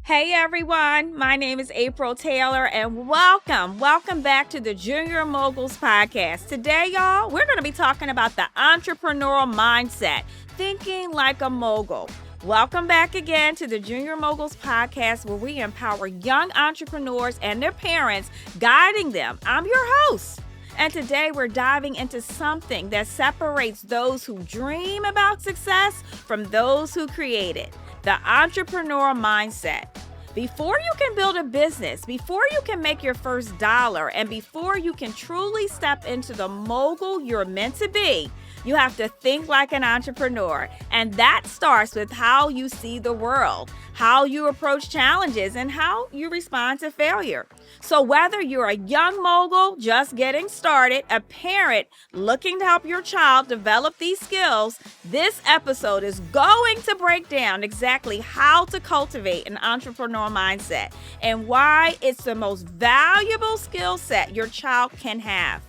Hey everyone, my name is April Taylor and welcome back to the Junior Moguls podcast. Today, y'all, we're going to be talking about the entrepreneurial mindset, thinking like a mogul. Welcome back again to the Junior Moguls podcast where we empower young entrepreneurs and their parents, guiding them. I'm your host. And today we're diving into something that separates those who dream about success from those who create it. The entrepreneurial mindset. Before you can build a business, before you can make your first dollar, and before you can truly step into the mogul you're meant to be, you have to think like an entrepreneur. And that starts with how you see the world, how you approach challenges, and how you respond to failure. So whether you're a young mogul just getting started, a parent looking to help your child develop these skills, this episode is going to break down exactly how to cultivate an entrepreneurial mindset and why it's the most valuable skill set your child can have.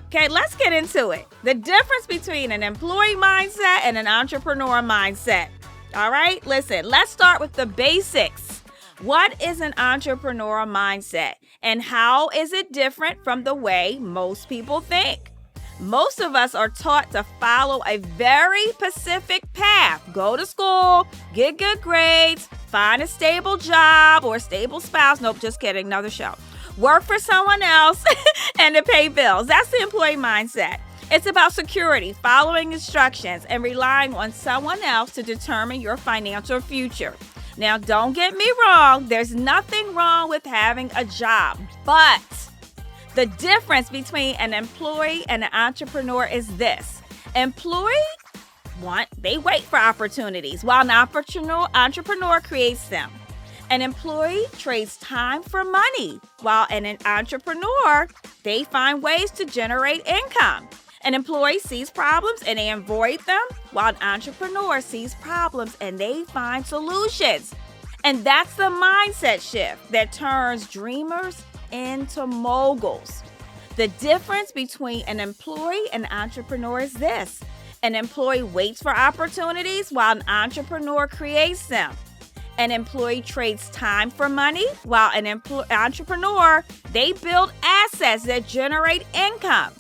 Okay, let's get into it. The difference between an employee mindset and an entrepreneur mindset. All right, listen, let's start with the basics. What is an entrepreneurial mindset and how is it different from the way most people think? Most of us are taught to follow a very specific path. Go to school, get good grades, find a stable job or a stable spouse. Nope, just kidding, another show. Work for someone else and to pay bills. That's the employee mindset. It's about security, following instructions, and relying on someone else to determine your financial future. Now, don't get me wrong. There's nothing wrong with having a job, but the difference between an employee and an entrepreneur is this. Employee they wait for opportunities while an entrepreneur creates them. An employee trades time for money, while an entrepreneur, they find ways to generate income. An employee sees problems and they avoid them, while an entrepreneur sees problems and they find solutions. And that's the mindset shift that turns dreamers into moguls. The difference between an employee and an entrepreneur is this. An employee waits for opportunities while an entrepreneur creates them. An employee trades time for money, while an entrepreneur, they build assets that generate income.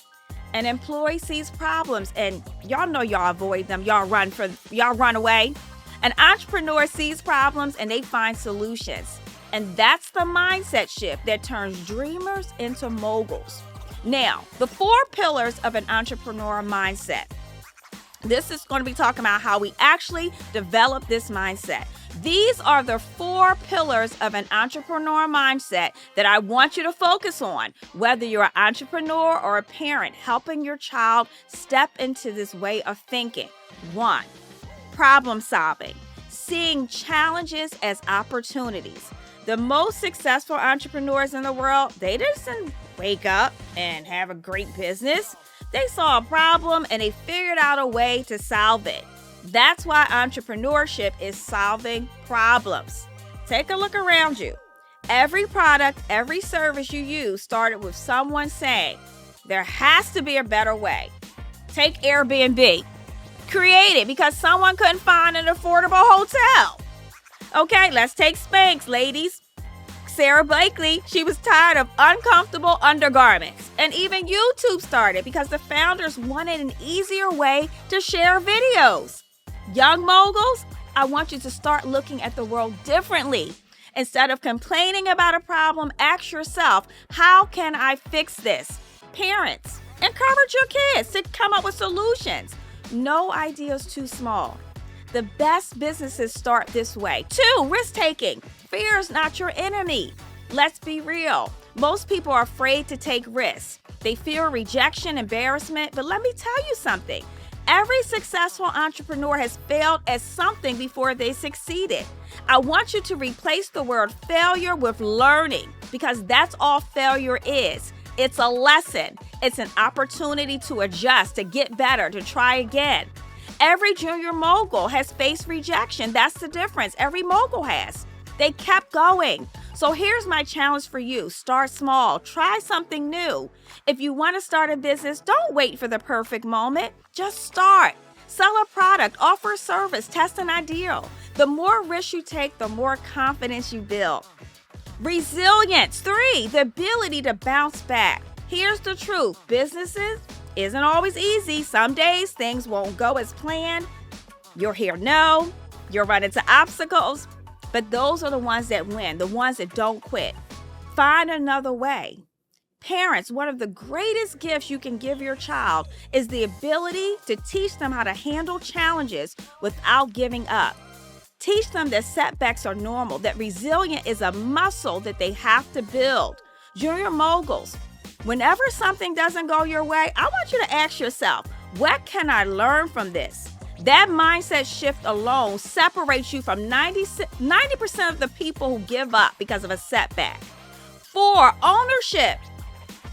An employee sees problems and y'all know y'all avoid them. Y'all run away. An entrepreneur sees problems and they find solutions. And that's the mindset shift that turns dreamers into moguls. Now, the 4 pillars of an entrepreneurial mindset. This is going to be talking about how we actually develop this mindset. These are the 4 pillars of an entrepreneurial mindset that I want you to focus on, whether you're an entrepreneur or a parent, helping your child step into this way of thinking. 1, problem solving, seeing challenges as opportunities. The most successful entrepreneurs in the world, they didn't wake up and have a great business. They saw a problem and they figured out a way to solve it. That's why entrepreneurship is solving problems. Take a look around you. Every product, every service you use started with someone saying, there has to be a better way. Take Airbnb. Created because someone couldn't find an affordable hotel. Okay, let's take Spanx, ladies. Sarah Blakely, she was tired of uncomfortable undergarments. And even YouTube started because the founders wanted an easier way to share videos. Young moguls, I want you to start looking at the world differently. Instead of complaining about a problem, ask yourself, how can I fix this? Parents, encourage your kids to come up with solutions. No idea is too small. The best businesses start this way. 2, risk-taking. Fear is not your enemy. Let's be real. Most people are afraid to take risks. They fear rejection, embarrassment, but let me tell you something. Every successful entrepreneur has failed at something before they succeeded. I want you to replace the word failure with learning because that's all failure is. It's a lesson. It's an opportunity to adjust, to get better, to try again. Every junior mogul has faced rejection. That's the difference. Every mogul has. They kept going. So here's my challenge for you. Start small. Try something new. If you want to start a business, don't wait for the perfect moment. Just start. Sell a product, offer a service, test an ideal. The more risk you take, the more confidence you build. Resilience. 3, the ability to bounce back. Here's the truth. Businesses isn't always easy. Some days things won't go as planned. You'll hear no. You'll run into obstacles. But those are the ones that win, the ones that don't quit. Find another way. Parents, one of the greatest gifts you can give your child is the ability to teach them how to handle challenges without giving up. Teach them that setbacks are normal, that resilience is a muscle that they have to build. Junior Moguls, whenever something doesn't go your way, I want you to ask yourself, what can I learn from this? That mindset shift alone separates you from 90% of the people who give up because of a setback. 4, ownership.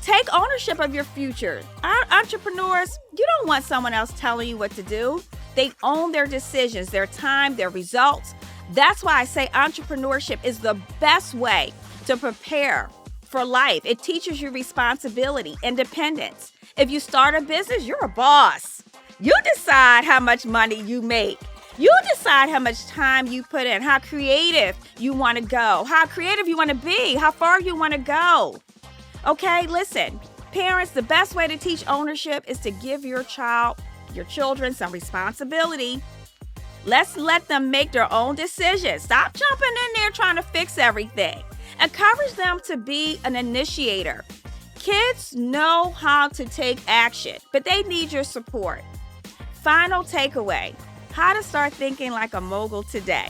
Take ownership of your future. Our entrepreneurs, you don't want someone else telling you what to do. They own their decisions, their time, their results. That's why I say entrepreneurship is the best way to prepare for life. It teaches you responsibility, independence. If you start a business, you're a boss. You decide how much money you make. You decide how much time you put in, how creative you want to go, how creative you want to be, how far you want to go. Okay, listen, parents, the best way to teach ownership is to give your children some responsibility. Let's let them make their own decisions. Stop jumping in there trying to fix everything. Encourage them to be an initiator. Kids know how to take action, but they need your support. Final takeaway, how to start thinking like a mogul today.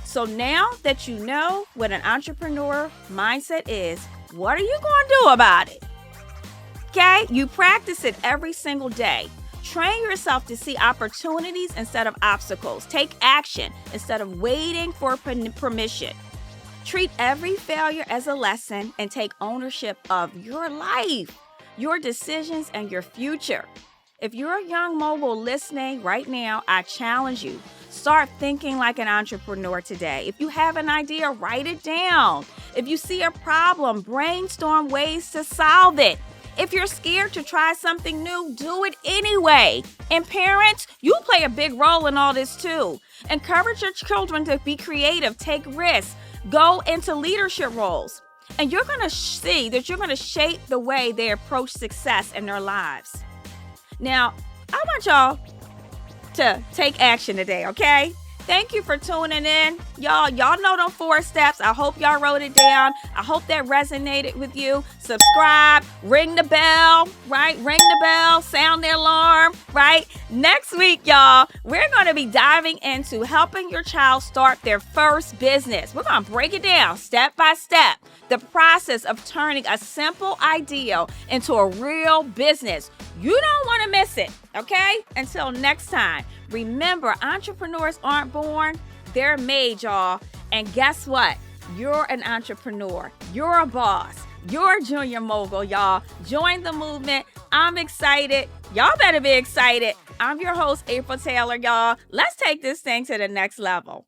So now that you know what an entrepreneur mindset is, what are you going to do about it? Okay, you practice it every single day. Train yourself to see opportunities instead of obstacles. Take action instead of waiting for permission. Treat every failure as a lesson and take ownership of your life, your decisions, and your future. If you're a young mogul listening right now, I challenge you. Start thinking like an entrepreneur today. If you have an idea, write it down. If you see a problem, brainstorm ways to solve it. If you're scared to try something new, do it anyway. And parents, you play a big role in all this too. Encourage your children to be creative, take risks, go into leadership roles. And you're going to see that you're going to shape the way they approach success in their lives. Now, I want y'all to take action today, okay? Thank you for tuning in. Y'all know them 4 steps. I hope y'all wrote it down. I hope that resonated with you. Subscribe, ring the bell, right? Ring the bell, sound the alarm, right? Next week, y'all, we're going to be diving into helping your child start their first business. We're going to break it down step by step. The process of turning a simple idea into a real business. You don't want to miss it, okay? Until next time, remember, entrepreneurs aren't born, they're made, y'all. And guess what? You're an entrepreneur. You're a boss. You're a junior mogul, y'all. Join the movement. I'm excited. Y'all better be excited. I'm your host, April Taylor, y'all. Let's take this thing to the next level.